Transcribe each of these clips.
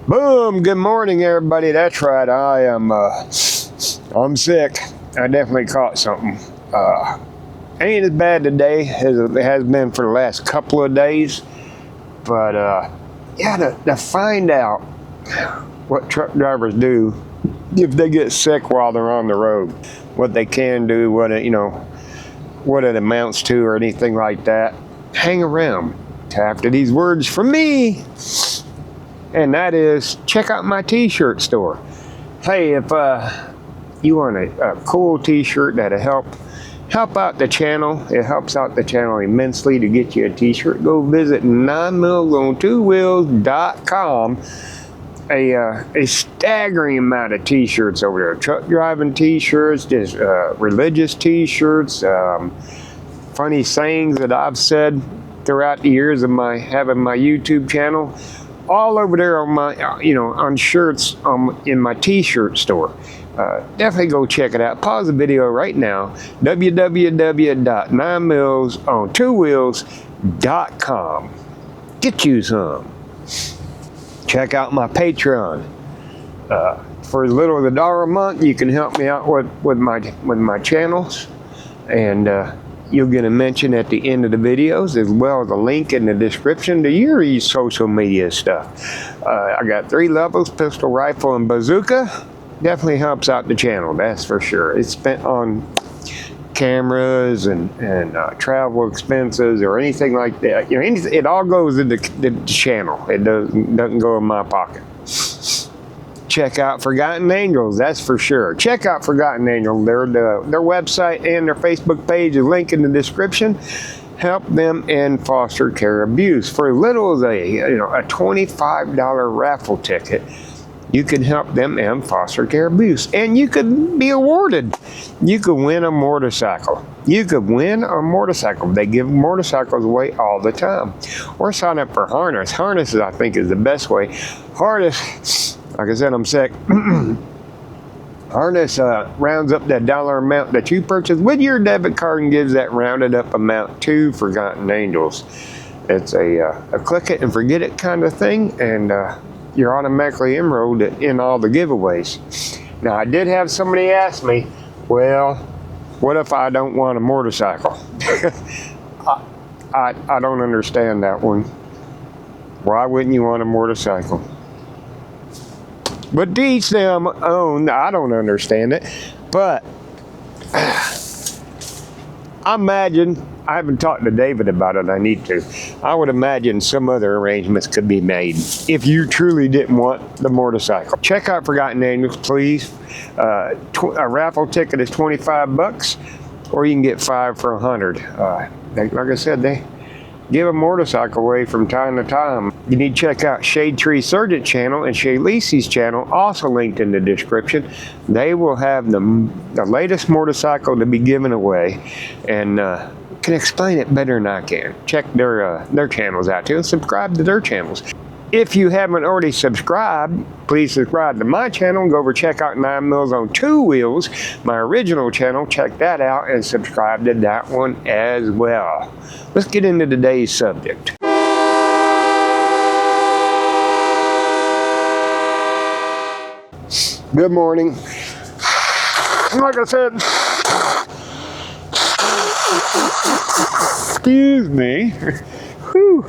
Boom! Good morning, everybody. That's right. I'm sick. I definitely caught something. Ain't as bad today as it has been for the last couple of days. But yeah, to find out what truck drivers do if they get sick while they're on the road, what they can do, what it amounts to, or anything like that. Hang around after these words from me. And that is, check out my t-shirt store. Hey, if you want a cool t-shirt that'll help out the channel, it helps out the channel immensely to get you a t-shirt, go visit 9mills-on-2wheels.com. A staggering amount of t-shirts over there. Truck driving t-shirts, just religious t-shirts, funny sayings that I've said throughout the years of having my YouTube channel. All over there on my, on shirts in my t-shirt store. Definitely go check it out. Pause the video right now. www.9mills-on-2wheels.com. Get you some. Check out my Patreon. For as little as $1 a month, you can help me out with my channels, and you'll get a mention at the end of the videos, as well as a link in the description to your social media stuff. I got 3 levels, pistol, rifle, and bazooka. Definitely helps out the channel, that's for sure. It's spent on cameras and travel expenses or anything like that. It all goes into the channel. It doesn't go in my pocket. Check out Forgotten Angels, that's for sure. Check out Forgotten Angels. Their website and their Facebook page is linked in the description. Help them end foster care abuse. For as little as a $25 raffle ticket, you can help them end foster care abuse. And you could be awarded. You could win a motorcycle. You could win a motorcycle. They give motorcycles away all the time. Or sign up for harness. Harness, I think, is the best way. Harness, like I said, I'm sick. Harness rounds up that dollar amount that you purchase with your debit card and gives that rounded up amount to Forgotten Angels. It's a click it and forget it kind of thing, and you're automatically enrolled in all the giveaways. Now, I did have somebody ask me, well, what if I don't want a motorcycle? I don't understand that one. Why wouldn't you want a motorcycle? But to each them own. I don't understand it. But I imagine, I haven't talked to David about it, I need to. I would imagine some other arrangements could be made if you truly didn't want the motorcycle. Check out Forgotten Angels, please. A raffle ticket is $25, or you can get 5 for $100. Like I said, they give a motorcycle away from time to time. You need to check out Shadetree Surgeon channel and Shay Lacey's channel, also linked in the description. They will have the latest motorcycle to be given away, and can explain it better than I can. Check their channels out too, and subscribe to their channels. If you haven't already subscribed, please subscribe to my channel and go over check out 9 Mills on 2 Wheels, my original channel. Check that out and subscribe to that one as well. Let's get into today's subject. Good morning. Like I said, excuse me. Whew.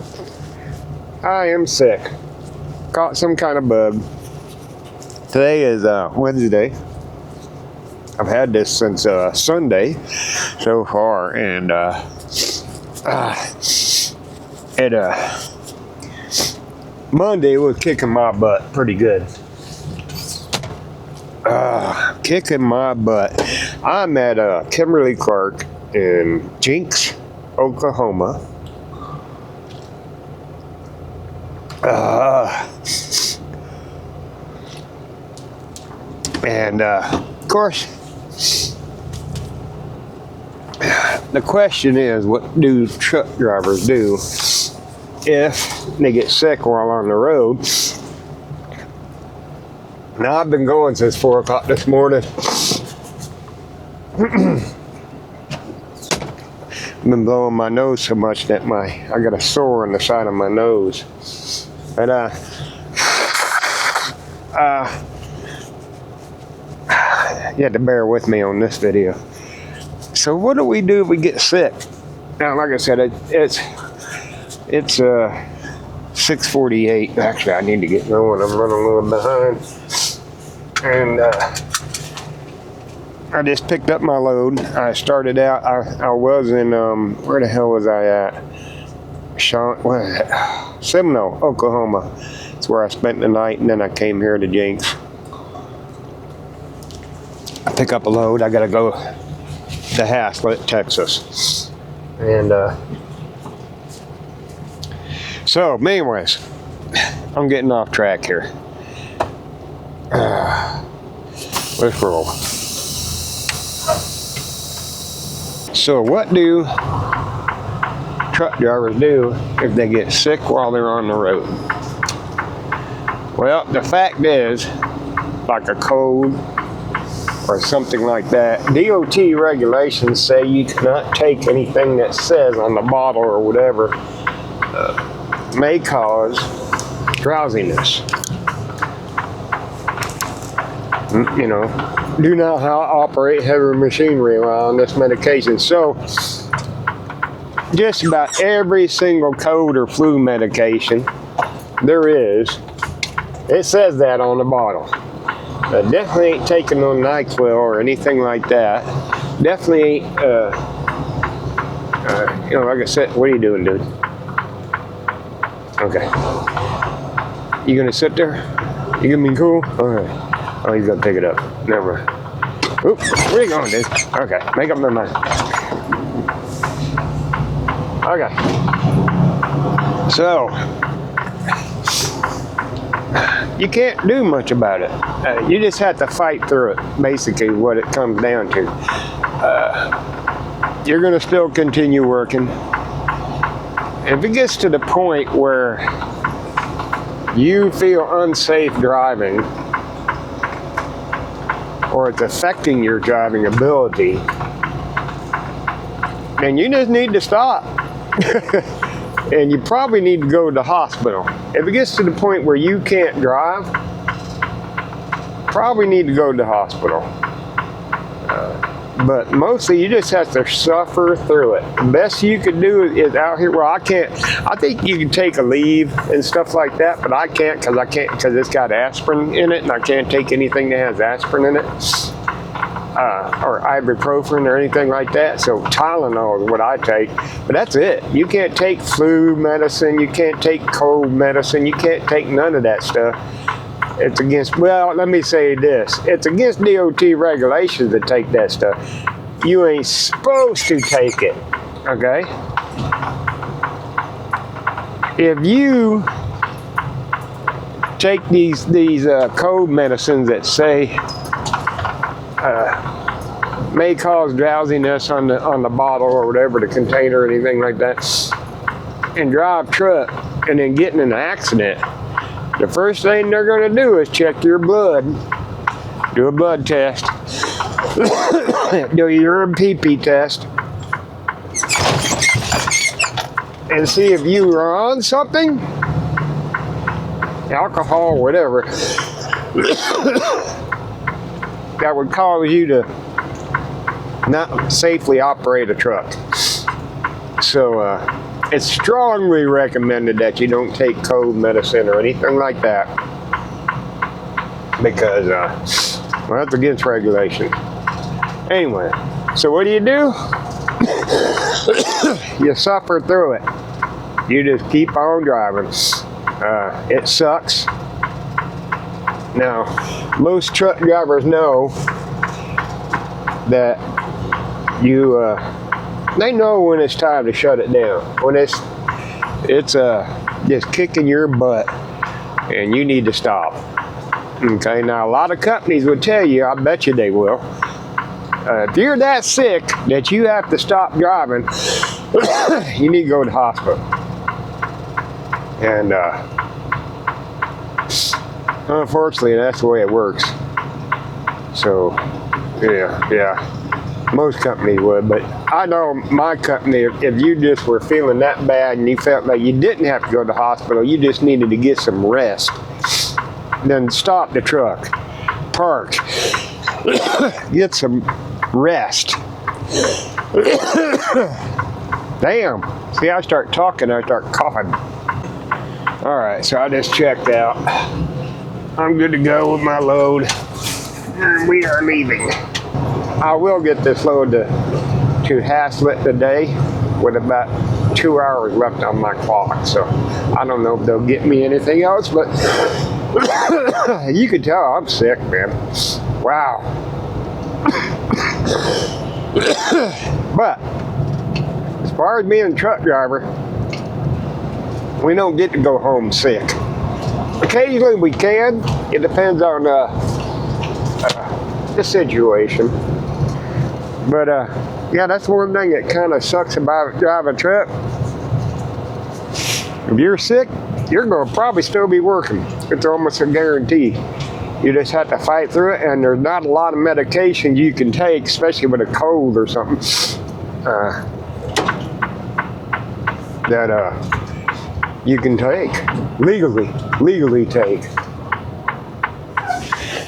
I am sick. Caught some kind of bug. Today is Wednesday. I've had this since Sunday so far, and Monday was kicking my butt pretty good. Kicking my butt. I'm at Kimberly Clark in Jinx, Oklahoma. And of course, the question is, what do truck drivers do if they get sick while on the road? Now, I've been going since 4 o'clock this morning. I've been blowing my nose so much that I got a sore on the side of my nose. But you have to bear with me on this video. So what do we do if we get sick? Now, like I said, it's 6:48. Actually, I need to get going. I'm running a little behind. And I just picked up my load. I started out, I was in, where the hell was I at? Seminole, Oklahoma. That's where I spent the night, and then I came here to Jenks. I pick up a load. I gotta go to Haslett, Texas. And so, anyways, I'm getting off track here. Let's roll. So what do truck drivers do if they get sick while they're on the road? Well, the fact is, like a cold or something like that, DOT regulations say you cannot take anything that says on the bottle or whatever may cause drowsiness. You know, do not operate heavy machinery on this medication. So, just about every single cold or flu medication there is, it says that on the bottle. Definitely ain't taking no NyQuil or anything like that. Definitely ain't, you know, like I said, what are you doing, dude? Okay. You gonna sit there? You gonna be cool? Alright. Oh, he's gonna pick it up. Never mind. Oop, where you going, dude? Okay, make up my mind. Okay. So, you can't do much about it. You just have to fight through it, basically what it comes down to. You're gonna still continue working. If it gets to the point where you feel unsafe driving, or it's affecting your driving ability, then you just need to stop. And you probably need to go to the hospital. If it gets to the point where you can't drive, probably need to go to the hospital. But mostly you just have to suffer through it. The best you can do is out here, well, I can't, I think you can take a leave and stuff like that, but I can't because it's got aspirin in it, and I can't take anything that has aspirin in it, or ibuprofen or anything like that. So Tylenol is what I take, but that's it. You can't take flu medicine, you can't take cold medicine, you can't take none of that stuff. It's against, well, let me say this. It's against DOT regulations to take that stuff. You ain't supposed to take it, okay? If you take these cold medicines that say may cause drowsiness on the bottle or whatever, the container or anything like that, and drive truck and then get in an accident, the first thing they're going to do is check your blood, do a blood test, do a urine pee-pee test, and see if you are on something, alcohol, whatever, that would cause you to not safely operate a truck. So, it's strongly recommended that you don't take cold medicine or anything like that, because, well, that's against regulation. Anyway, so what do? You suffer through it. You just keep on driving. It sucks. Now, most truck drivers know that they know when it's time to shut it down. When it's just kicking your butt and you need to stop. Okay, now a lot of companies would tell you, I bet you they will, if you're that sick that you have to stop driving, you need to go to the hospital. And unfortunately, that's the way it works. So, yeah. Most companies would, but I know my company, if you just were feeling that bad and you felt like you didn't have to go to the hospital, you just needed to get some rest, then stop the truck, park, get some rest. Damn. See, I start talking, I start coughing. All right, so I just checked out. I'm good to go with my load, and we are leaving. I will get this load to Haslett today with about 2 hours left on my clock, so I don't know if they'll get me anything else, but you can tell I'm sick, man. Wow. But as far as being a truck driver, we don't get to go home sick. Occasionally we can. It depends on the situation. But yeah, that's one thing that kind of sucks about driving a truck. If you're sick, you're going to probably still be working. It's almost a guarantee. You just have to fight through it, and there's not a lot of medication you can take, especially with a cold or something, that you can take, legally take.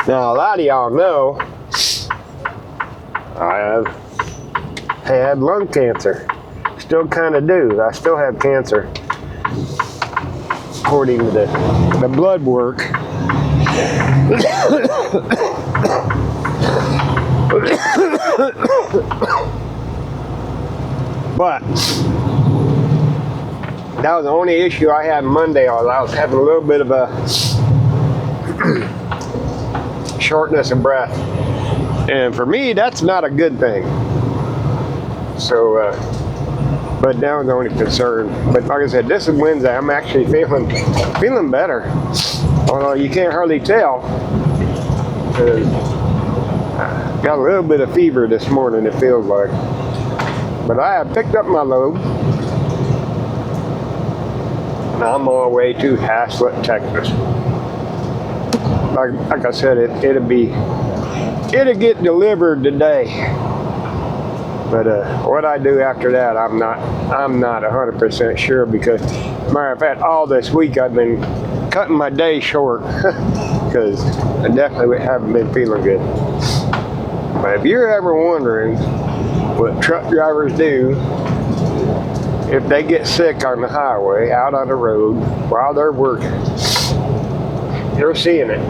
Now, a lot of y'all know I have had lung cancer. Still kind of do. I still have cancer, according to the blood work. But that was the only issue I had Monday. I was having a little bit of a shortness of breath, and for me, that's not a good thing. So, but that was the only concern. But like I said, this is Wednesday. I'm actually feeling better. Although you can't hardly tell. Got a little bit of fever this morning, it feels like. But I have picked up my load. And I'm on my way to Haslett, Texas. Like I said, it'll get delivered today. But what I do after that, I'm not 100% sure, because matter of fact, all this week I've been cutting my day short because I definitely haven't been feeling good. But if you're ever wondering what truck drivers do if they get sick on the highway, out on the road, while they're working, you're seeing it.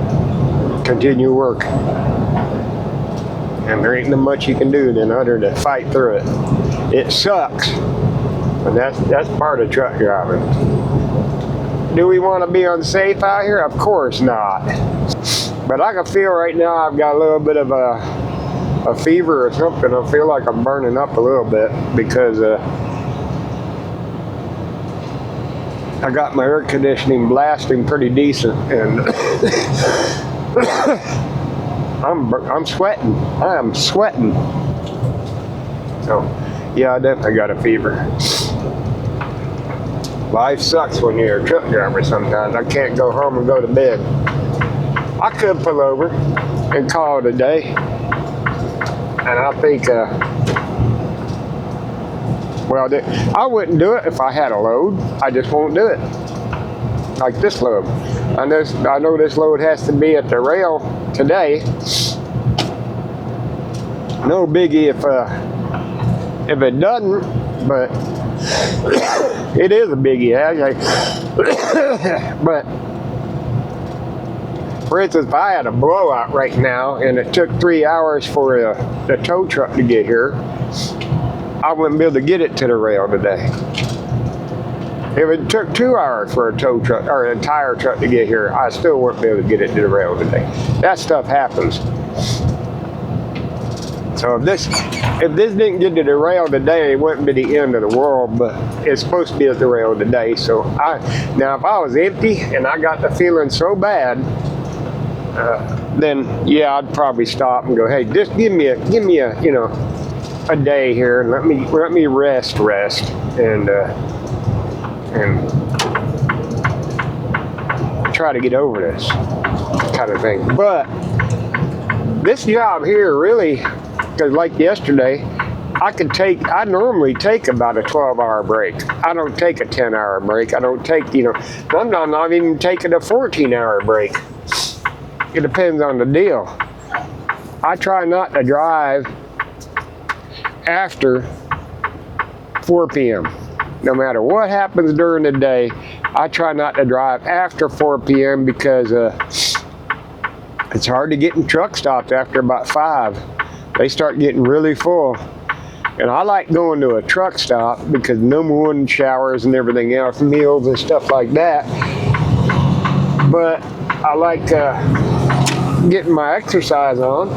Continue work. And there ain't no much you can do than other to fight through it. It sucks, but that's part of truck driving. Do we want to be unsafe out here? Of course not. But I can feel right now I've got a little bit of a fever or something. I feel like I'm burning up a little bit because I got my air conditioning blasting pretty decent, and I'm sweating. I am sweating. So, yeah, I definitely got a fever. Life sucks when you're a truck driver sometimes. I can't go home and go to bed. I could pull over and call it a day. And I think, well, I wouldn't do it if I had a load. I just won't do it. Like this load. I know this load has to be at the rail today. No biggie if it doesn't, but it is a biggie actually. But for instance, if I had a blowout right now and it took 3 hours for the tow truck to get here, I wouldn't be able to get it to the rail today. If it took 2 hours for a tow truck or an entire truck to get here, I still wouldn't be able to get it to the rail today. That stuff happens. So if this didn't get to the rail today, it wouldn't be the end of the world, but it's supposed to be at the rail today. So now if I was empty and I got the feeling so bad, then yeah, I'd probably stop and go, hey, just give me a a day here and let me rest and try to get over this kind of thing. But this job here really, because like yesterday, I normally take about a 12-hour break. I don't take a 10-hour break. I don't take, sometimes I'm not even taking a 14-hour break. it depends on the deal. I try not to drive after 4 p.m. No matter what happens during the day, I try not to drive after 4 p.m. because it's hard to get in truck stops after about 5. They start getting really full. And I like going to a truck stop because number one, showers and everything else, meals and stuff like that. But I like getting my exercise on.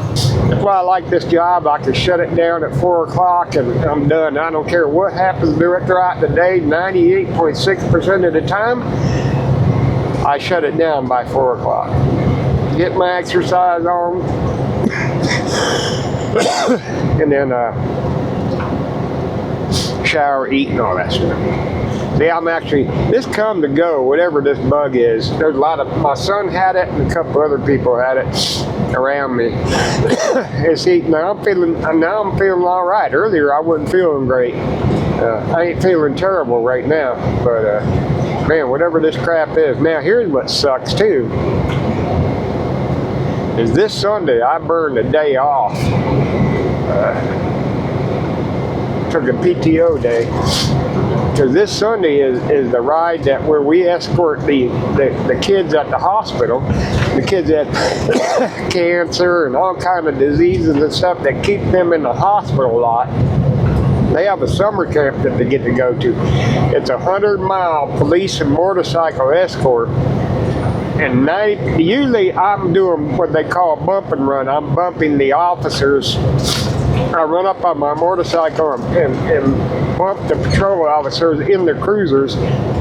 That's why I like this job. I can shut it down at 4 o'clock and I'm done. I don't care what happens throughout the day. 98.6% of the time, I shut it down by 4 o'clock. Get my exercise on, and then shower, eat, and all that stuff. See, I'm actually, this come to go, whatever this bug is. There's a lot of, my son had it and a couple other people had it around me. And see, now I'm feeling all right. Earlier I wasn't feeling great. I ain't feeling terrible right now, but man, whatever this crap is. Now here's what sucks too. Is this Sunday I burned a day off. Took a PTO day. Because this Sunday is the ride that where we escort the kids at the hospital, the kids that cancer and all kind of diseases and stuff that keep them in the hospital a lot. They have a summer camp that they get to go to. It's a 100-mile police and motorcycle escort. And usually I'm doing what they call a bump and run. I'm bumping the officers. I run up on my motorcycle and bump the patrol officers in the cruisers.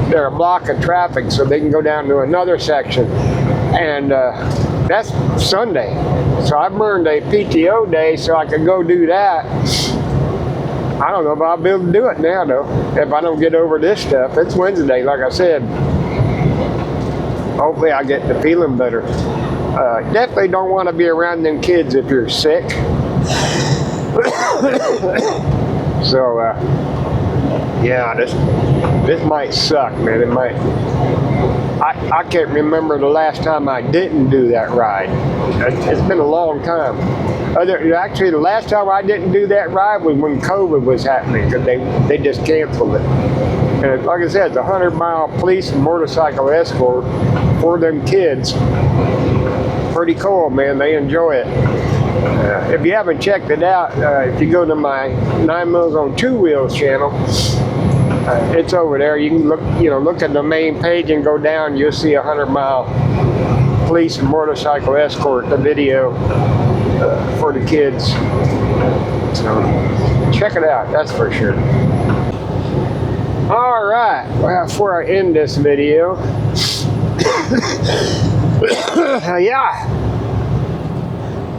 They're blocking traffic so they can go down to another section. And that's Sunday. So I burned a PTO day so I could go do that. I don't know if I'll be able to do it now though, if I don't get over this stuff. It's Wednesday, like I said. Hopefully I get to feeling better. Definitely don't want to be around them kids if you're sick. So yeah, this might suck, man. It might. I can't remember the last time I didn't do that ride. It's been a long time. Actually, the last time I didn't do that ride was when COVID was happening, because they just canceled it. And like I said, it's a 100-mile police and motorcycle escort for them kids. Pretty cool, man. They enjoy it. If you haven't checked it out, if you go to my 9 Mills on 2 Wheels channel, it's over there. You can look at the main page and go down. You'll see a 100-mile police and motorcycle escort, the video for the kids. So check it out. That's for sure. All right. Well, before I end this video, yeah.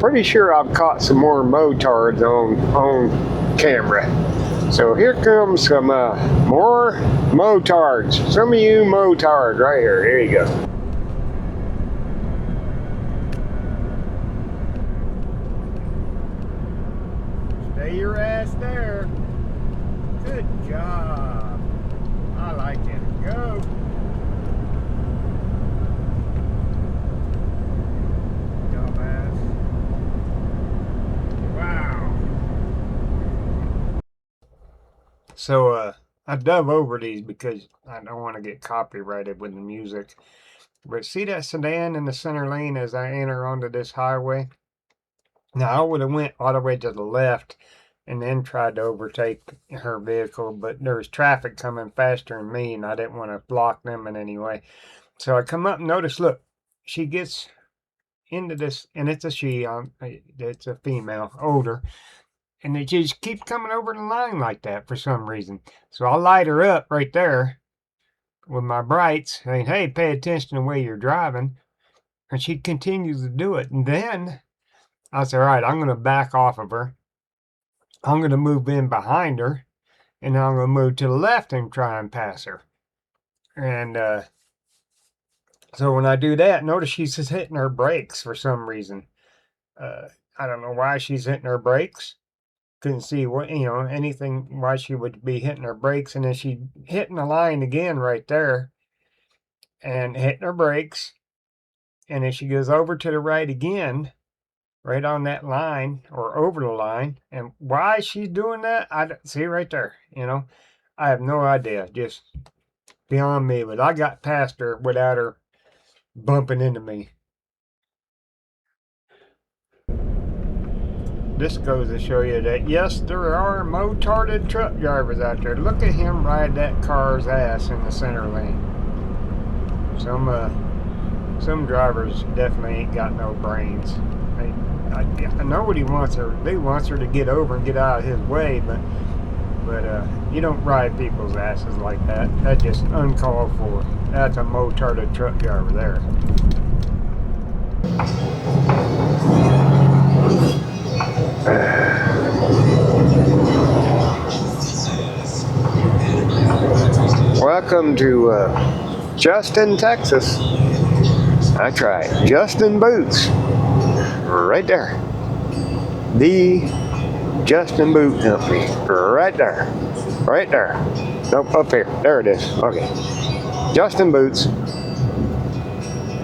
Pretty sure I've caught some more motards on camera. So here comes some more motards. Some of you motards right here. Here you go. Stay your ass there. Good job. I like it. Go. So I dove over these because I don't want to get copyrighted with the music. But see that sedan in the center lane as I enter onto this highway? Now I would have went all the way to the left and then tried to overtake her vehicle, but there was traffic coming faster than me and I didn't want to block them in any way. So I come up and notice, look, she gets into this, and it's a she, it's a female, older. And they just keep coming over the line like that for some reason. So I light her up right there with my brights, saying, hey, pay attention to the way you're driving. And she continues to do it. And then I said, all right, I'm going to back off of her. I'm going to move in behind her. And I'm going to move to the left and try and pass her. And so when I do that, notice she's just hitting her brakes for some reason. I don't know why she's hitting her brakes. Couldn't see what, anything why she would be hitting her brakes, and then she hitting the line again right there and hitting her brakes, and then she goes over to the right again, right on that line or over the line. And why she's doing that, I don't see right there. You know, I have no idea. Just beyond me. But I got past her without her bumping into me. This goes to show you that yes, there are motarded truck drivers out there. Look at him ride that car's ass in the center lane. Some drivers definitely ain't got no brains. I know what he wants her. He wants her to get over and get out of his way, but you don't ride people's asses like that. That's just uncalled for. That's a motarded truck driver there. Welcome to Justin, Texas. That's right, Justin Boots. Right there. The Justin Boot Company. Right there. Right there. Nope, up here. There it is. Okay. Justin Boots.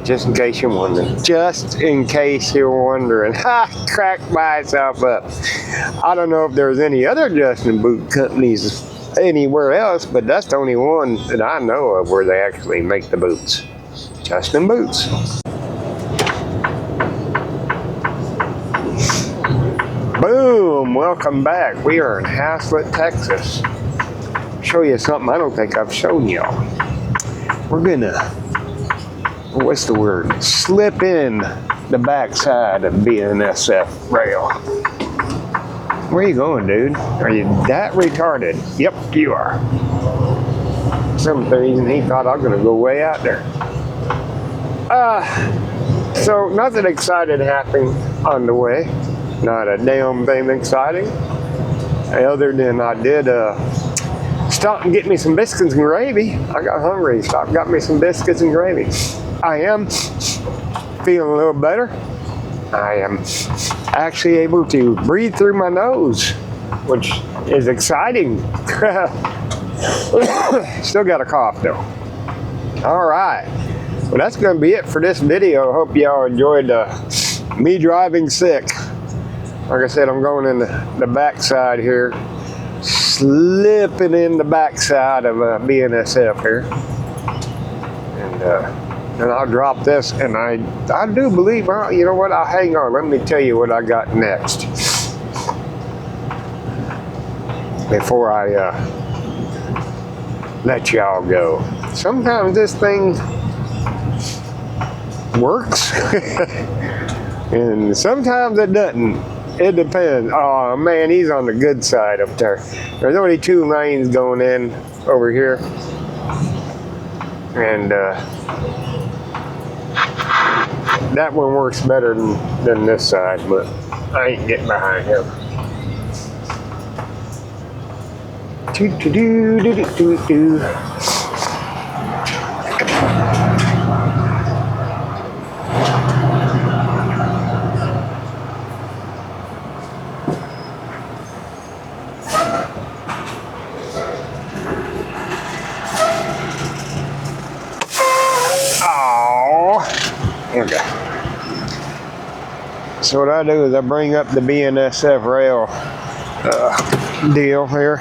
Just in case you're wondering. Just in case you're wondering. Ha! Cracked myself up. I don't know if there's any other Justin Boot Companies anywhere else, but that's the only one that I know of where they actually make the boots. Justin Boots. Boom! Welcome back. We are in Haslett, Texas. Show you something I don't think I've shown y'all. We're gonna, what's the word? Slip in the backside of BNSF rail. Where are you going, dude? Are you that retarded? Yep, you are. Some reason he thought I was gonna go way out there. So nothing exciting happening on the way. Not a damn thing exciting. Other than I did stop and get me some biscuits and gravy. I got hungry. Stopped and got me some biscuits and gravy. I am feeling a little better. I am actually able to breathe through my nose, which is exciting. Still got a cough though. All right. Well, that's going to be it for this video. Hope y'all enjoyed me driving sick. Like I said, I'm going in the backside here, slipping in the backside of BNSF here, and I'll drop this. And I do believe, well, you know what? I'll hang on. Let me tell you what I got next before I let y'all go. Sometimes this thing works, and sometimes it doesn't. It depends. Oh man, he's on the good side up there. There's only 2 lanes going in over here, and that one works better than this side, but I ain't getting behind him. Okay. So what I do is I bring up the BNSF rail deal here,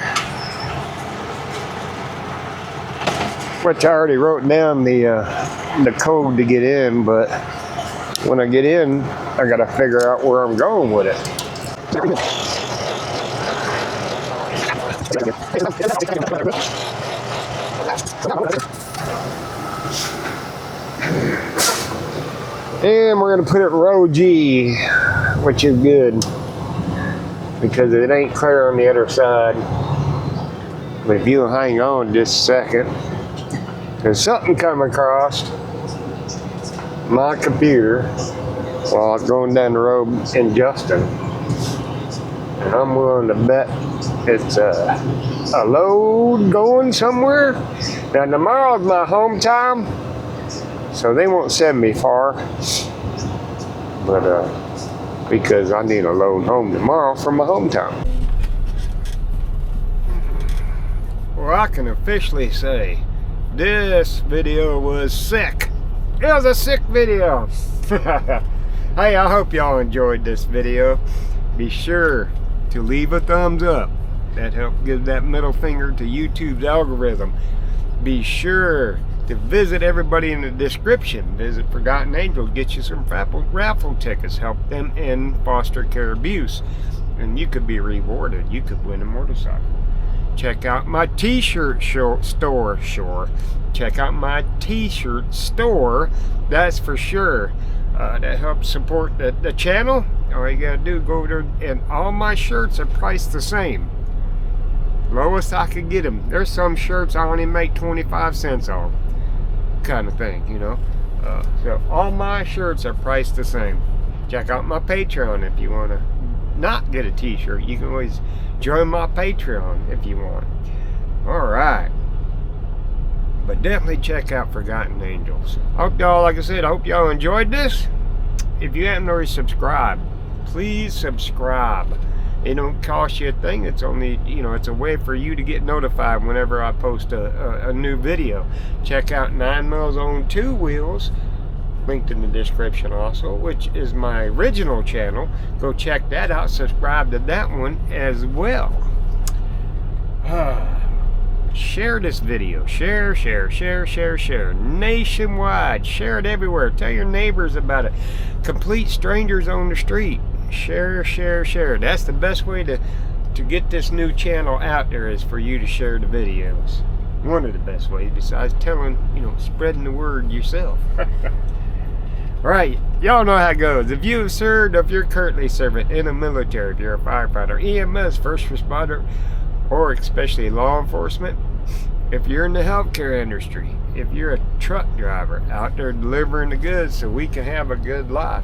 which I already wrote down the code to get in, but when I get in, I gotta figure out where I'm going with it. And we're gonna put it row G, which is good because it ain't clear on the other side. But if you hang on just a second, there's something coming across my computer while I was going down the road in Justin, and I'm willing to bet it's a load going somewhere. Now tomorrow's my home time, so they won't send me far, but because I need a load home tomorrow from my hometown. Well, I can officially say this video was sick. It was a sick video. Hey, I hope y'all enjoyed this video. Be sure to leave a thumbs up. That helps give that middle finger to YouTube's algorithm. Be sure to visit everybody in the description. Visit Forgotten Angels, get you some raffle tickets, help them end foster care abuse, and you could be rewarded. You could win a motorcycle. Check out my t-shirt store. Check out my t-shirt store, that's for sure. That helps support the channel. All you gotta do, go over there, and all my shirts are priced the same. Lowest I could get them. There's some shirts I only make 25 cents on, kind of thing, you know. So all my shirts are priced the same. Check out my Patreon if you want to not get a t-shirt. You can always join my Patreon if you want. Alright, but definitely check out Forgotten Angels. Hope y'all, like I said, I hope y'all enjoyed this. If you haven't already subscribed, please subscribe. It don't cost you a thing. It's only, you know, it's a way for you to get notified whenever I post a new video. Check out 9 Mils on 2 Wheels, linked in the description also, which is my original channel. Go check that out. Subscribe to that one as well. Share this video. Share nationwide. Share it everywhere. Tell your neighbors about it. Complete strangers on the street. Share. That's the best way to get this new channel out there, is for you to share the videos. One of the best ways, besides telling, you know, spreading the word yourself. Right, y'all know how it goes. If you've served, if you're currently serving in the military, if you're a firefighter, EMS, first responder, or especially law enforcement, if you're in the healthcare industry, if you're a truck driver out there delivering the goods so we can have a good life,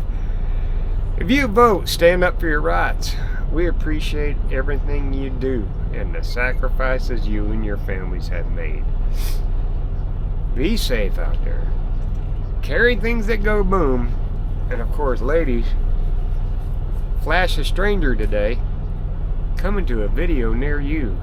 if you vote, stand up for your rights. We appreciate everything you do and the sacrifices you and your families have made. Be safe out there. Carry things that go boom. And of course, ladies, flash a stranger today, coming to a video near you.